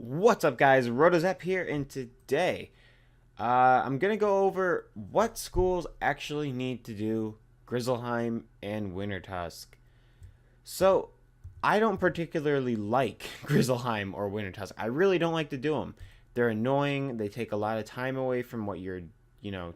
What's up, guys? Rotozep here, and today I'm gonna go over what schools actually need to do Grizzleheim and Wintertusk. So, I don't particularly like Grizzleheim or Wintertusk. I really don't like to do them. They're annoying. They take a lot of time away from what you're,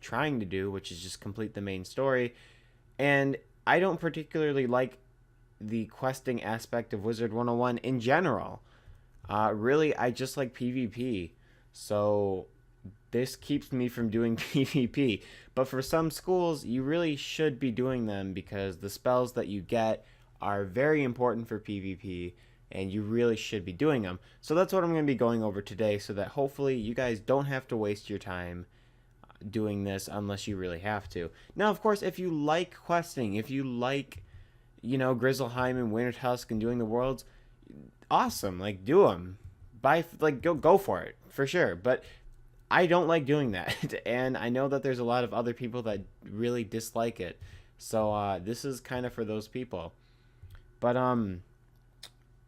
trying to do, which is just complete the main story. And I don't particularly like the questing aspect of Wizard 101 in general. Really, I just like PvP. So this keeps me from doing PvP. But for some schools, you really should be doing them because the spells that you get are very important for PvP and you really should be doing them. So that's what I'm going to be going over today so that hopefully you guys don't have to waste your time doing this unless you really have to. Now, of course, if you like questing, if you like, Grizzleheim and Wintertusk and doing the worlds, awesome, like do them. Go for it for sure. But I don't like doing that, and I know that there's a lot of other people that really dislike it. So this is kind of for those people. But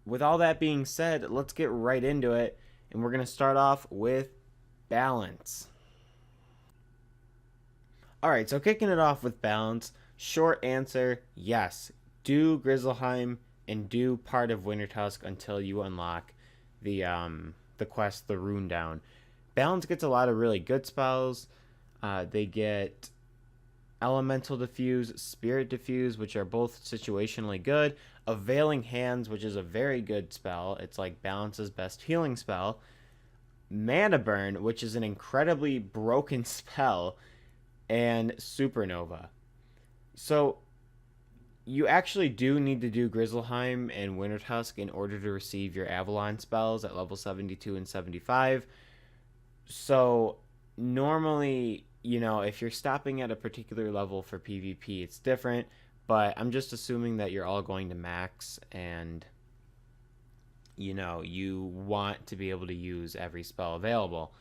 with all that being said, let's get right into it, and we're gonna start off with balance. All right, so kicking it off with balance. Short answer: yes. Do Grizzleheim and do part of Wintertusk until you unlock the quest, the Rune Down. Balance gets a lot of really good spells. They get Elemental Diffuse, Spirit Diffuse, which are both situationally good. Availing Hands, which is a very good spell. It's like Balance's best healing spell. Mana Burn, which is an incredibly broken spell. And Supernova. So you actually do need to do Grizzleheim and Wintertusk in order to receive your Avalon spells at level 72 and 75. So normally, if you're stopping at a particular level for PvP, it's different. But I'm just assuming that you're all going to max and, you want to be able to use every spell available.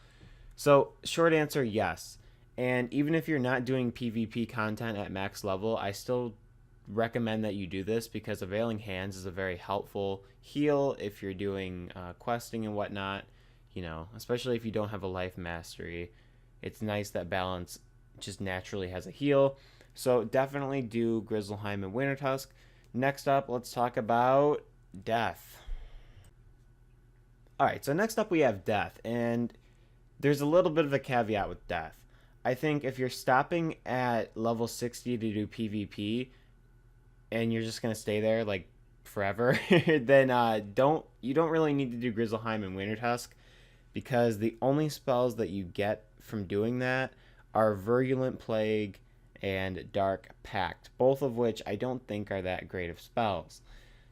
So short answer, yes. And even if you're not doing PvP content at max level, I still recommend that you do this because Availing Hands is a very helpful heal if you're doing questing and whatnot, especially if you don't have a life mastery. It's nice that Balance just naturally has a heal. So definitely do Grizzleheim and Wintertusk. Next up, let's talk about Death. Alright, so next up we have Death, and there's a little bit of a caveat with Death. I think if you're stopping at level 60 to do PvP and you're just going to stay there like forever, then you don't really need to do Grizzleheim and Wintertusk because the only spells that you get from doing that are Virulent Plague and Dark Pact, both of which I don't think are that great of spells.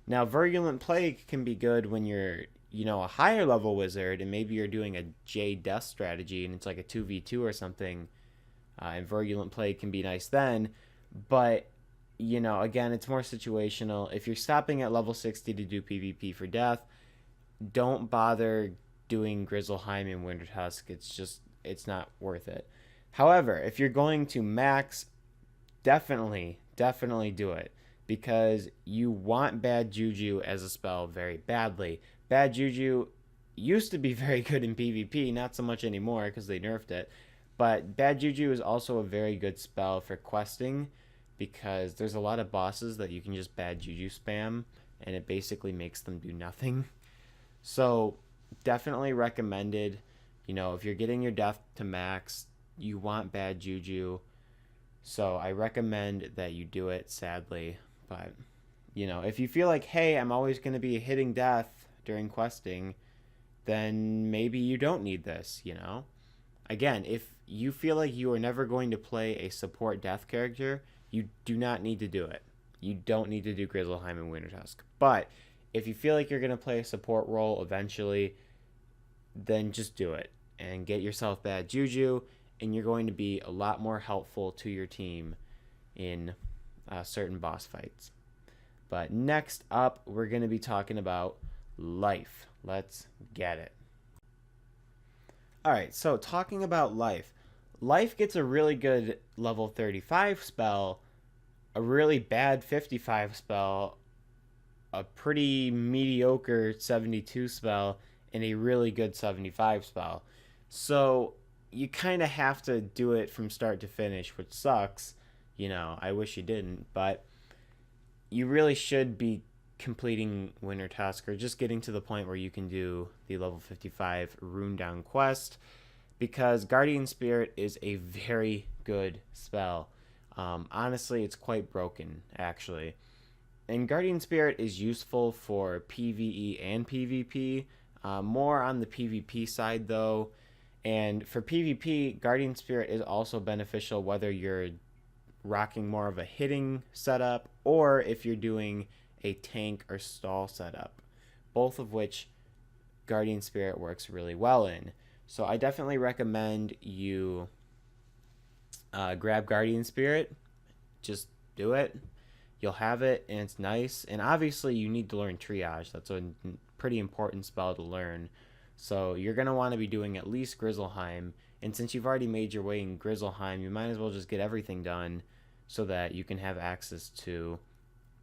Now, Virulent Plague can be good when you're a higher level wizard and maybe you're doing a J Death strategy and it's like a 2v2 or something, and Virulent Plague can be nice then, but again, it's more situational. If you're stopping at level 60 to do PvP for Death, don't bother doing Grizzleheim and Wintertusk. It's not worth it. However, if you're going to max, definitely do it because you want Bad Juju as a spell very badly. Bad Juju used to be very good in PvP, not so much anymore because they nerfed it. But Bad Juju is also a very good spell for questing because there's a lot of bosses that you can just Bad Juju spam and it basically makes them do nothing. So definitely recommended. If you're getting your Death to max, you want Bad Juju. So I recommend that you do it, sadly. But, if you feel like, hey, I'm always going to be hitting Death during questing, then maybe you don't need this, Again, if you feel like you are never going to play a support Death character, you do not need to do it. You don't need to do Grizzleheim and Wintertusk. But if you feel like you're going to play a support role eventually, then just do it and get yourself Bad Juju, and you're going to be a lot more helpful to your team in certain boss fights. But next up, we're going to be talking about life. Let's get it. Alright, so talking about life. Life gets a really good level 35 spell, a really bad 55 spell, a pretty mediocre 72 spell, and a really good 75 spell. So you kind of have to do it from start to finish, which sucks. I wish you didn't, but you really should be completing Wintertusk or just getting to the point where you can do the level 55 Rune Down quest, because Guardian Spirit is a very good spell. Honestly, it's quite broken, actually. And Guardian Spirit is useful for PvE and PvP. More on the PvP side, though. And for PvP, Guardian Spirit is also beneficial whether you're rocking more of a hitting setup or if you're doing a tank or stall setup. Both of which Guardian Spirit works really well in. So I definitely recommend you grab Guardian Spirit. Just do it. You'll have it, and it's nice. And obviously, you need to learn Triage. That's a pretty important spell to learn. So you're going to want to be doing at least Grizzleheim. And since you've already made your way in Grizzleheim, you might as well just get everything done so that you can have access to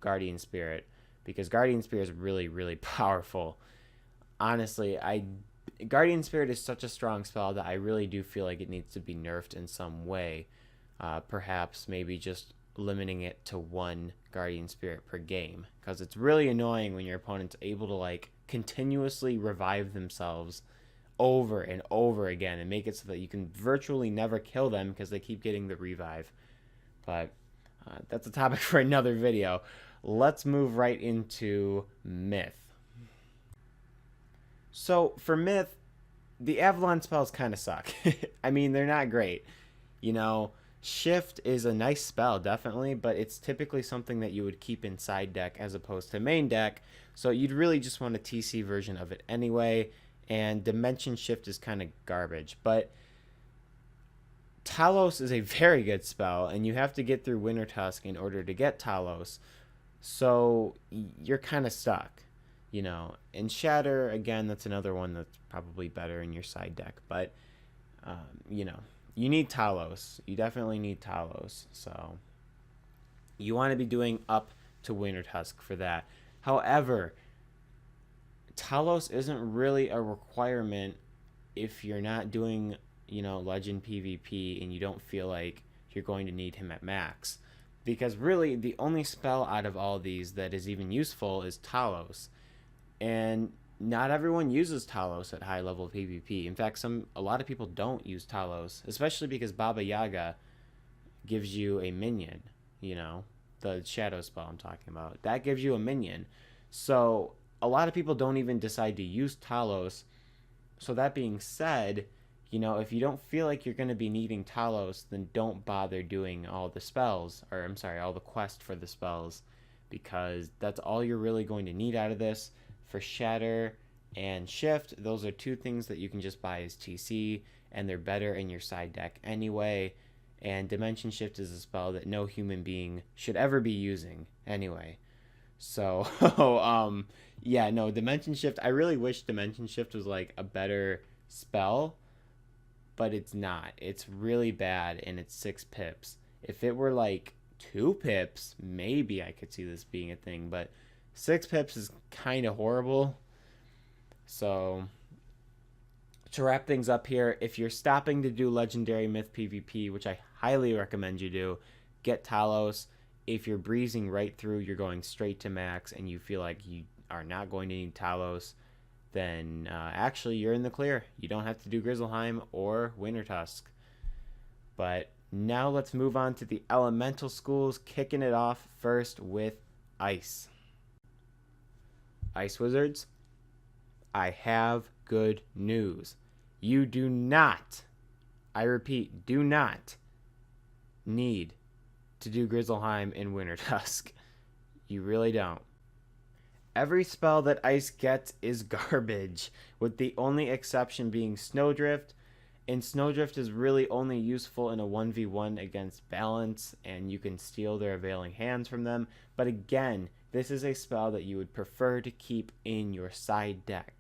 Guardian Spirit. Because Guardian Spirit is really, really powerful. Honestly, Guardian Spirit is such a strong spell that I really do feel like it needs to be nerfed in some way. Perhaps maybe just limiting it to one Guardian Spirit per game, because it's really annoying when your opponent's able to like continuously revive themselves over and over again and make it so that you can virtually never kill them because they keep getting the revive. But that's a topic for another video. Let's move right into Myth. So for Myth, the Avalon spells kind of suck. I mean, they're not great. Shift is a nice spell, definitely, but it's typically something that you would keep in side deck as opposed to main deck, so you'd really just want a TC version of it anyway, and Dimension Shift is kind of garbage. But Talos is a very good spell, and you have to get through Wintertusk in order to get Talos, so you're kind of stuck, And Shatter, again, that's another one that's probably better in your side deck, but, you need Talos. You definitely need Talos. So you want to be doing up to Wintertusk for that. However, Talos isn't really a requirement if you're not doing, Legend PvP and you don't feel like you're going to need him at max. Because really, the only spell out of all these that is even useful is Talos. And not everyone uses Talos at high level PvP. In fact, a lot of people don't use Talos, especially because Baba Yaga gives you a minion, the shadow spell I'm talking about. That gives you a minion. So a lot of people don't even decide to use Talos. So that being said, if you don't feel like you're going to be needing Talos, then don't bother doing all the spells, or I'm sorry, all the quest for the spells, because that's all you're really going to need out of this. For Shatter and Shift, those are two things that you can just buy as TC, and they're better in your side deck anyway. And Dimension Shift is a spell that no human being should ever be using anyway. So, yeah, no, Dimension Shift, I really wish Dimension Shift was like a better spell, but it's not. It's really bad, and it's 6 pips. If it were like 2 pips, maybe I could see this being a thing, but 6 pips is kind of horrible. So, to wrap things up here, if you're stopping to do Legendary Myth PvP, which I highly recommend you do, get Talos. If you're breezing right through, you're going straight to max, and you feel like you are not going to need Talos, then actually you're in the clear. You don't have to do Grizzleheim or Wintertusk. But now let's move on to the Elemental Schools, kicking it off first with Ice. Ice Wizards, I have good news. You do not, I repeat, do not need to do Grizzleheim in Wintertusk. You really don't. Every spell that Ice gets is garbage, with the only exception being Snowdrift, and Snowdrift is really only useful in a 1v1 against Balance, and you can steal their Availing Hands from them, but again, this is a spell that you would prefer to keep in your side deck.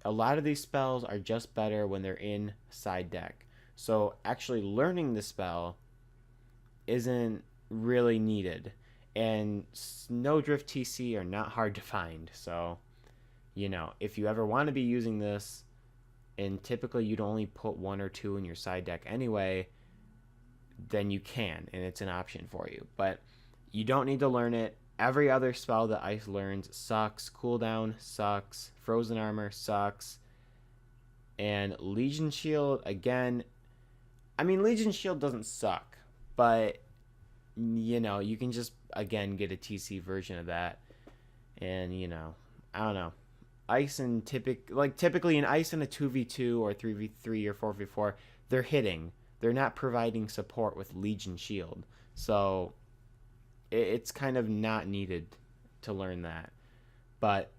A lot of these spells are just better when they're in side deck. So actually learning the spell isn't really needed. And Snowdrift TC are not hard to find. So, you know, if you ever want to be using this, and typically you'd only put 1 or 2 in your side deck anyway, then you can, and it's an option for you. But you don't need to learn it. Every other spell that Ice learns sucks. Cooldown sucks. Frozen Armor sucks. And Legion Shield, again, I mean, Legion Shield doesn't suck, but, you know, you can just, again, get a TC version of that. And, you know, I don't know. Ice and typically in Ice in a 2v2 or 3v3 or 4v4, they're hitting. They're not providing support with Legion Shield. So it's kind of not needed to learn that. But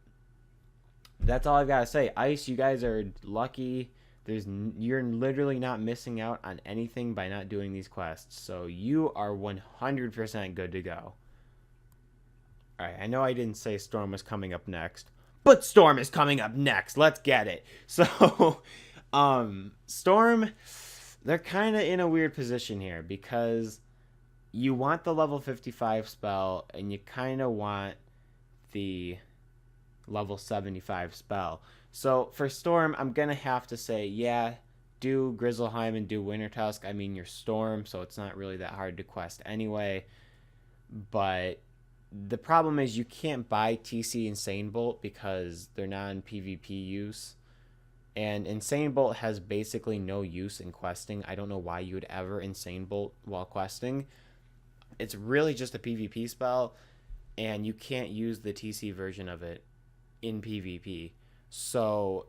that's all I've got to say. Ice, you guys are lucky. You're literally not missing out on anything by not doing these quests. So you are 100% good to go. Alright, I know I didn't say Storm was coming up next, but Storm is coming up next. Let's get it. So, Storm, they're kind of in a weird position here because you want the level 55 spell and you kind of want the level 75 spell. So for Storm, I'm going to have to say, yeah, do Grizzleheim and do Wintertusk. I mean, you're Storm, so it's not really that hard to quest anyway. But the problem is you can't buy TC Insane Bolt because they're not in PvP use. And Insane Bolt has basically no use in questing. I don't know why you would ever Insane Bolt while questing. It's really just a PvP spell, and you can't use the TC version of it in PvP. So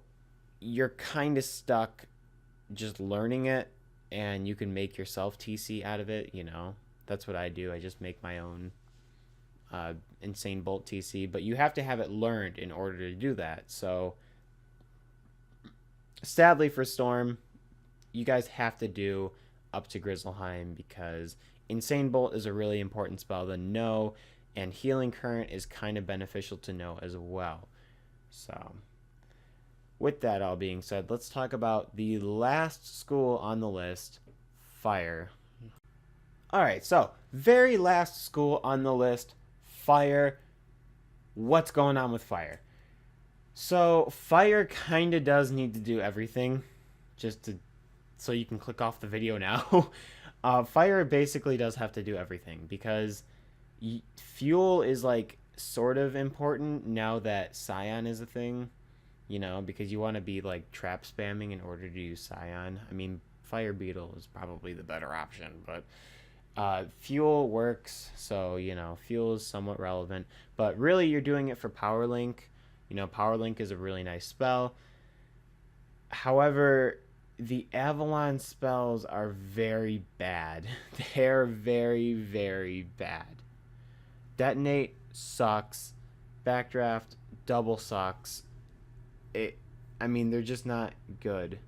you're kind of stuck just learning it, and you can make yourself TC out of it, you know. That's what I do. I just make my own Insane Bolt TC, but you have to have it learned in order to do that. So sadly for Storm, you guys have to do up to Grizzleheim because Insane Bolt is a really important spell to know, and Healing Current is kind of beneficial to know as well. So with that all being said, let's talk about the last school on the list, Fire. Alright, so very last school on the list, Fire. What's going on with Fire? So Fire kind of does need to do everything, so you can click off the video now. Fire basically does have to do everything because fuel is like sort of important now that Scion is a thing, you know, because you want to be like trap spamming in order to use Scion. I mean, Fire Beetle is probably the better option, but fuel works, so, you know, fuel is somewhat relevant, but really you're doing it for Power Link. You know, Power Link is a really nice spell. However, the Avalon spells are very bad. They're very, very bad. Detonate sucks. Backdraft double sucks. I mean, they're just not good.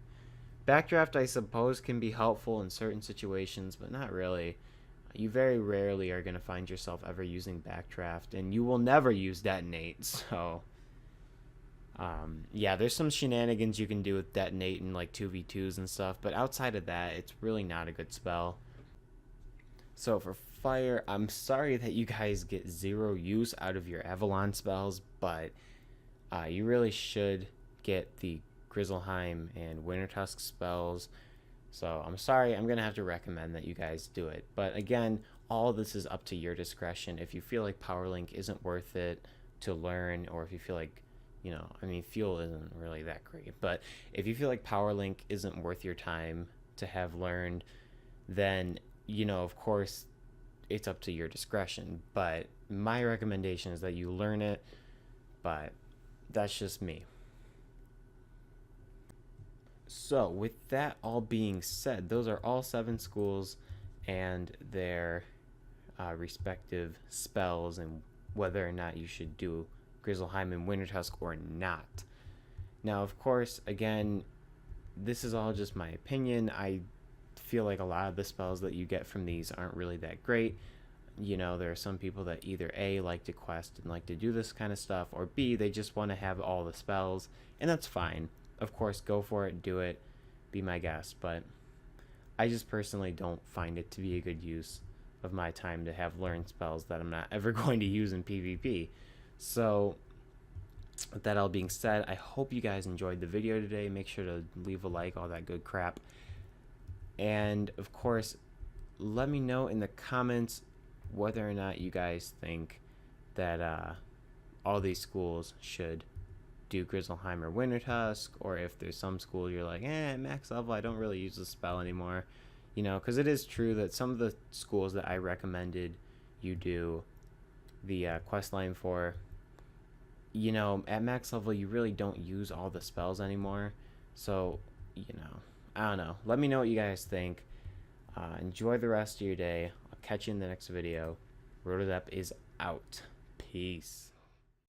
Backdraft, I suppose, can be helpful in certain situations, but not really. You very rarely are going to find yourself ever using Backdraft, and you will never use Detonate, so yeah, there's some shenanigans you can do with Detonate and like 2v2s and stuff, but outside of that, it's really not a good spell. So for Fire, I'm sorry that you guys get zero use out of your Avalon spells, but you really should get the Grizzleheim and Wintertusk spells. So I'm sorry, I'm going to have to recommend that you guys do it. But again, all this is up to your discretion. If you feel like Power Link isn't worth it to learn, or if you feel like, you know, I mean, fuel isn't really that great, but if you feel like Power Link isn't worth your time to have learned, then, you know, of course, it's up to your discretion. But my recommendation is that you learn it, but that's just me. So with that all being said, those are all 7 schools and their respective spells and whether or not you should do Grizzleheim and Wintertusk or not. Now, of course, again, this is all just my opinion. I feel like a lot of the spells that you get from these aren't really that great. You know, there are some people that either A, like to quest and like to do this kind of stuff, or B, they just want to have all the spells, and that's fine. Of course, go for it, do it, be my guest, but I just personally don't find it to be a good use of my time to have learned spells that I'm not ever going to use in PvP. So with that all being said, I hope you guys enjoyed the video today. Make sure to leave a like, all that good crap. And of course, let me know in the comments whether or not you guys think that all these schools should do Grizzleheim or Wintertusk, or if there's some school you're like, max level, I don't really use the spell anymore. You know, because it is true that some of the schools that I recommended you do the quest line for, you know, at max level you really don't use all the spells anymore. So, you know, I don't know. Let me know what you guys think. Enjoy the rest of your day. I'll catch you in the next video. Rotodep is out. Peace.